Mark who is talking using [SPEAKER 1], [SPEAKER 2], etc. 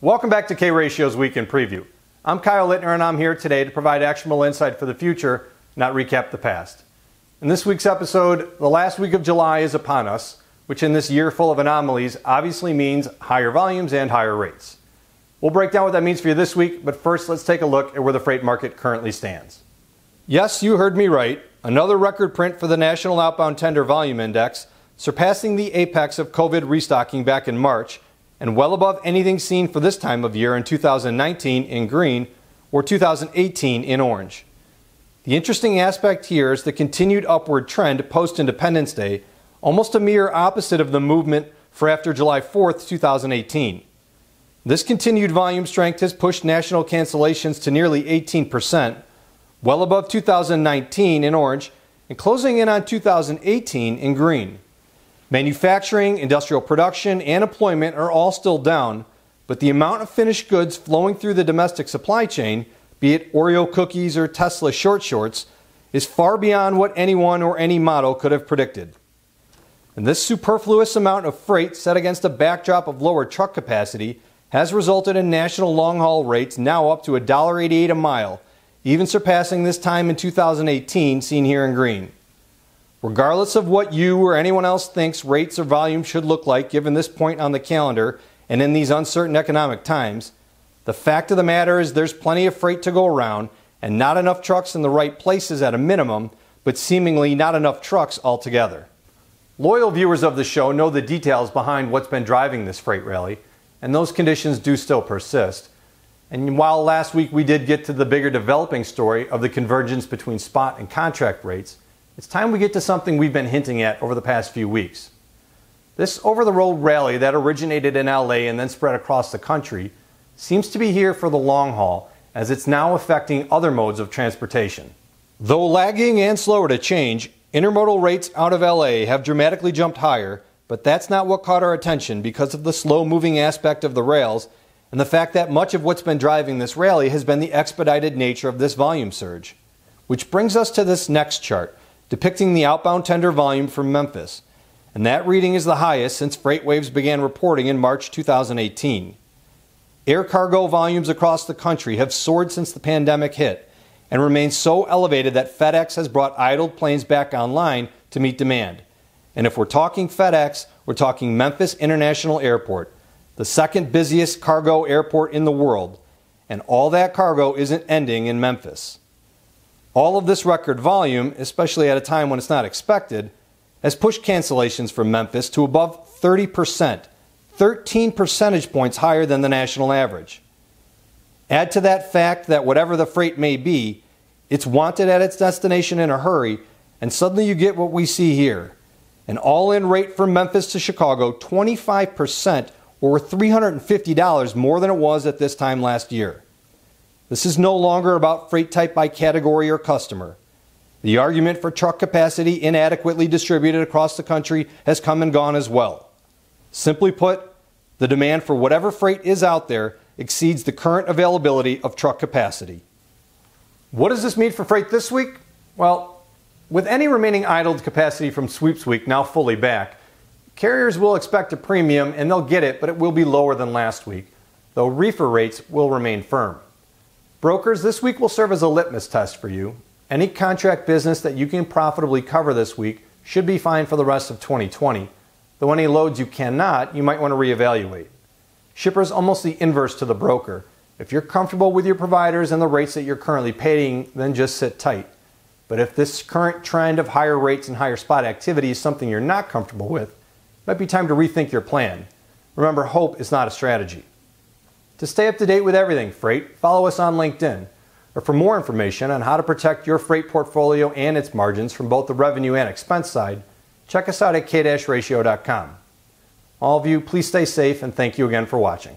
[SPEAKER 1] Welcome back to K-Ratio's Week in Preview. I'm Kyle Littner, and I'm here today to provide actionable insight for the future, not recap the past. In this week's episode, the last week of July is upon us, which in this year full of anomalies obviously means higher volumes and higher rates. We'll break down what that means for you this week, but first let's take a look at where the freight market currently stands. Yes, you heard me right. Another record print for the National Outbound Tender Volume Index, surpassing the apex of COVID restocking back in March, and well above anything seen for this time of year in 2019 in green or 2018 in orange. The interesting aspect here is the continued upward trend post-Independence Day, almost a mirror opposite of the movement for after July 4th, 2018. This continued volume strength has pushed national cancellations to nearly 18%, well above 2019 in orange, and closing in on 2018 in green. Manufacturing, industrial production, and employment are all still down, but the amount of finished goods flowing through the domestic supply chain, be it Oreo cookies or Tesla short shorts, is far beyond what anyone or any model could have predicted. And this superfluous amount of freight set against a backdrop of lower truck capacity has resulted in national long-haul rates now up to $1.88 a mile, even surpassing this time in 2018 seen here in green. Regardless of what you or anyone else thinks rates or volume should look like given this point on the calendar and in these uncertain economic times, the fact of the matter is there's plenty of freight to go around and not enough trucks in the right places at a minimum, but seemingly not enough trucks altogether. Loyal viewers of the show know the details behind what's been driving this freight rally, and those conditions do still persist. And while last week we did get to the bigger developing story of the convergence between spot and contract rates, it's time we get to something we've been hinting at over the past few weeks. This over-the-road rally that originated in LA and then spread across the country seems to be here for the long haul, as it's now affecting other modes of transportation. Though lagging and slower to change, intermodal rates out of LA have dramatically jumped higher, but that's not what caught our attention because of the slow-moving aspect of the rails and the fact that much of what's been driving this rally has been the expedited nature of this volume surge. Which brings us to this next chart, depicting the outbound tender volume from Memphis, and that reading is the highest since FreightWaves began reporting in March 2018. Air cargo volumes across the country have soared since the pandemic hit and remain so elevated that FedEx has brought idled planes back online to meet demand. And if we're talking FedEx, we're talking Memphis International Airport, the second busiest cargo airport in the world, and all that cargo isn't ending in Memphis. All of this record volume, especially at a time when it's not expected, has pushed cancellations from Memphis to above 30%, 13 percentage points higher than the national average. Add to that fact that whatever the freight may be, it's wanted at its destination in a hurry, and suddenly you get what we see here. An all-in rate from Memphis to Chicago, 25% or $350 more than it was at this time last year. This is no longer about freight type by category or customer. The argument for truck capacity inadequately distributed across the country has come and gone as well. Simply put, the demand for whatever freight is out there exceeds the current availability of truck capacity. What does this mean for freight this week? Well, with any remaining idled capacity from Sweeps Week now fully back, carriers will expect a premium and they'll get it, but it will be lower than last week, though reefer rates will remain firm. Brokers, this week will serve as a litmus test for you. Any contract business that you can profitably cover this week should be fine for the rest of 2020, though any loads you cannot, you might want to reevaluate. Shippers almost the inverse to the broker. If you're comfortable with your providers and the rates that you're currently paying, then just sit tight. But if this current trend of higher rates and higher spot activity is something you're not comfortable with, it might be time to rethink your plan. Remember, hope is not a strategy. To stay up to date with everything freight, follow us on LinkedIn. Or for more information on how to protect your freight portfolio and its margins from both the revenue and expense side, check us out at k-ratio.com. All of you, please stay safe and thank you again for watching.